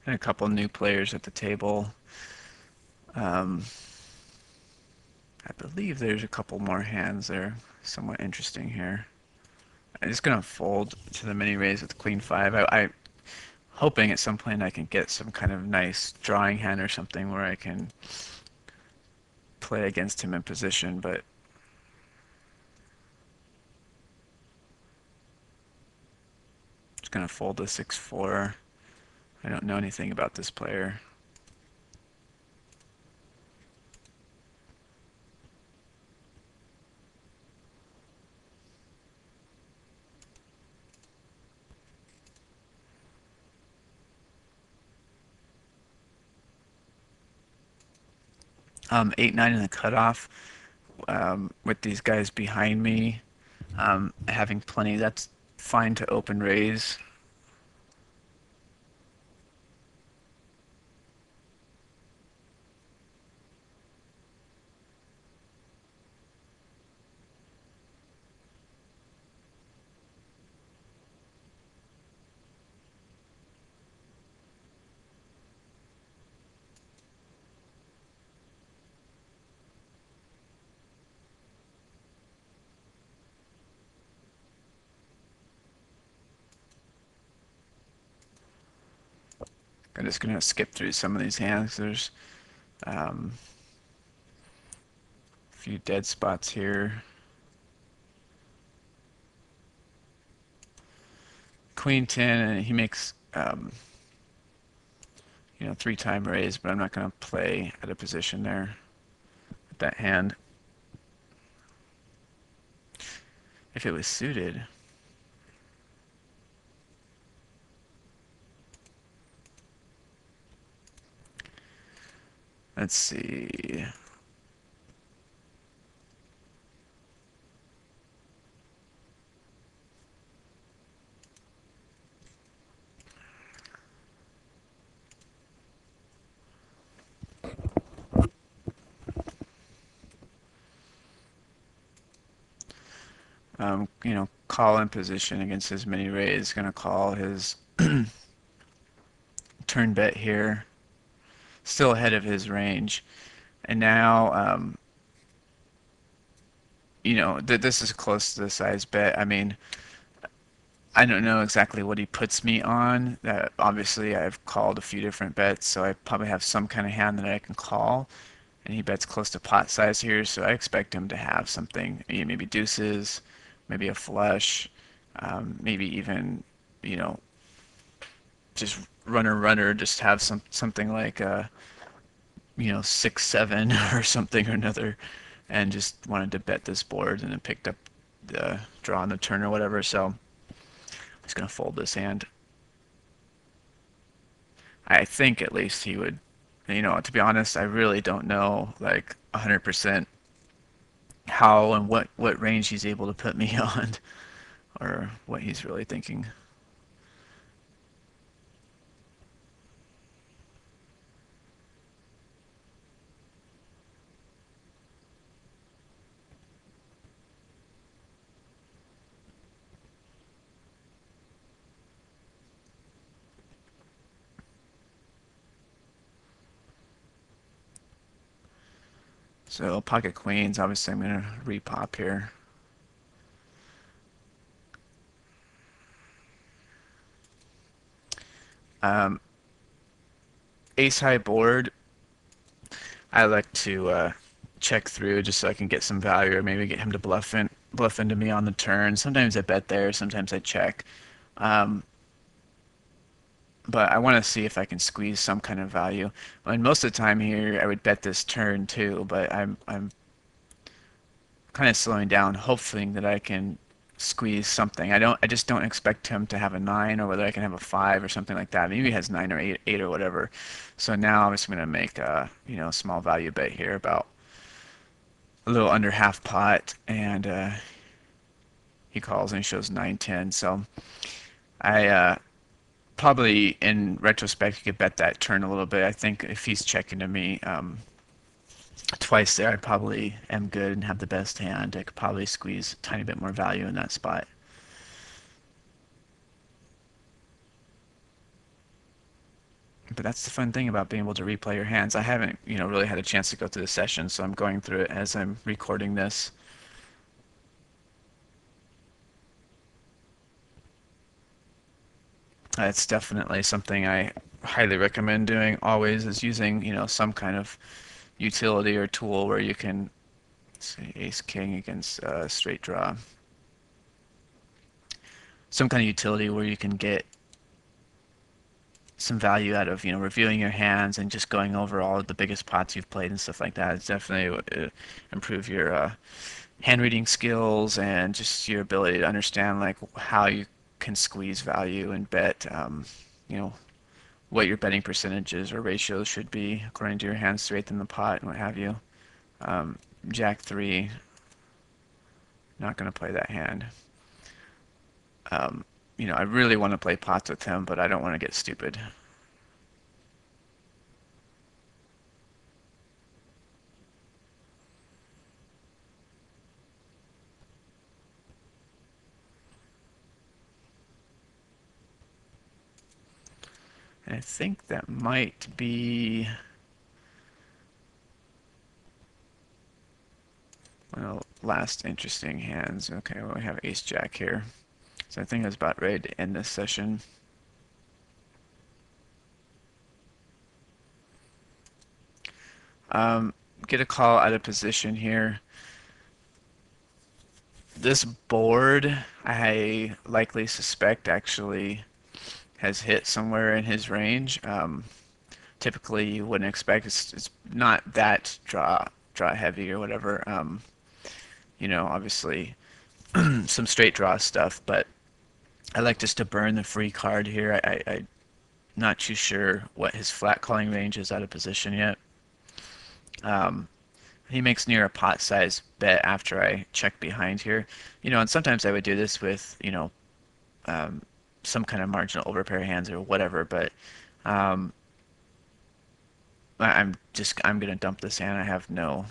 and a couple new players at the table. Um, I believe there's a couple more hands there, somewhat interesting here. I'm just gonna fold to the mini raise with queen five. I hoping at some point I can get some kind of nice drawing hand or something where I can play against him in position, but just gonna fold to 6-4. I don't know anything about this player. 8-9 in the cutoff. With these guys behind me, having plenty, that's fine to open raise. I'm just gonna skip through some of these hands. There's um, a few dead spots here. Queen 10, and he makes 3-time raise, but I'm not gonna play at a position there with that hand. If it was suited, let's see. Call in position against his mini raise. Gonna call his turn bet here. Still ahead of his range. And now, this is close to the size bet. I mean, I don't know exactly what he puts me on. Obviously, I've called a few different bets, so I probably have some kind of hand that I can call. And he bets close to pot size here, so I expect him to have something, maybe deuces, maybe a flush, maybe even, you know, just runner, just have something like 6-7 or something or another, and just wanted to bet this board and then picked up the draw on the turn or whatever. So I'm just gonna fold this hand. I think at least he would, to be honest, I really don't know like 100% how and what range he's able to put me on, or what he's really thinking. So pocket queens, obviously I'm gonna repop here. Um, Ace high board, I like to check through just so I can get some value, or maybe get him to bluff into me on the turn. Sometimes I bet there, sometimes I check. Um, but I want to see if I can squeeze some kind of value. And most of the time here, I would bet this turn too, but I'm kind of slowing down, hoping that I can squeeze something. I just don't expect him to have a 9, or whether I can have a 5 or something like that. Maybe he has 9 or 8 or whatever. So now I'm just going to make a small value bet here, about a little under half pot, and he calls and he shows 9-10. So I probably, in retrospect, you could bet that turn a little bit. I think if he's checking to me twice there, I probably am good and have the best hand. I could probably squeeze a tiny bit more value in that spot. but that's the fun thing about being able to replay your hands. I haven't, really had a chance to go through the session, so I'm going through it as I'm recording this. It's definitely something I highly recommend doing always, is using, some kind of utility or tool where you can say ace king against straight draw. Some kind of utility where you can get some value out of, reviewing your hands and just going over all of the biggest pots you've played and stuff like that. It's definitely improve your hand reading skills and just your ability to understand like how you can squeeze value and bet, you know, what your betting percentages or ratios should be according to your hand strength in the pot and what have you. Um, Jack 3, not going to play that hand. Um, I really want to play pots with him, but I don't want to get stupid. And I think that might be one of the last interesting hands. Okay, well, we have ace jack here. So I think that's about ready to end this session. Get a call out of position here. This board, I likely suspect, actually has hit somewhere in his range. Typically, you wouldn't expect it's not that draw heavy or whatever. Obviously some straight draw stuff, but I like just to burn the free card here. I'm not too sure what his flat calling range is out of position yet. He makes near a pot size bet after I check behind here. And sometimes I would do this with, um, some kind of marginal overpair hands or whatever, but um, I'm gonna dump this hand. I have no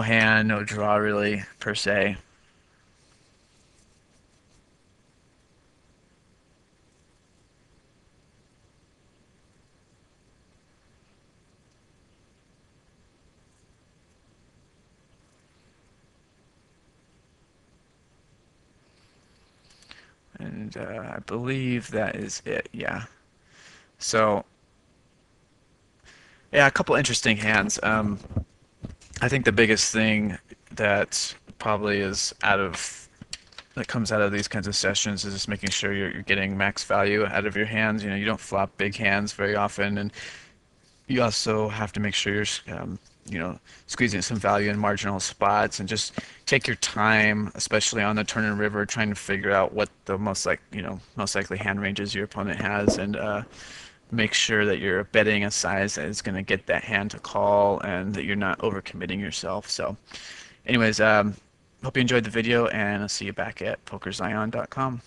hand, no draw really per se. And I believe that is it, yeah. So, yeah, a couple interesting hands. I think the biggest thing that probably is that comes out of these kinds of sessions is just making sure you're getting max value out of your hands. You don't flop big hands very often, and you also have to make sure you're, squeezing some value in marginal spots, and just take your time, especially on the turn and river, trying to figure out what the most likely hand ranges your opponent has, and make sure that you're betting a size that is going to get that hand to call, and that you're not overcommitting yourself. So, anyways, hope you enjoyed the video, and I'll see you back at pokerzion.com.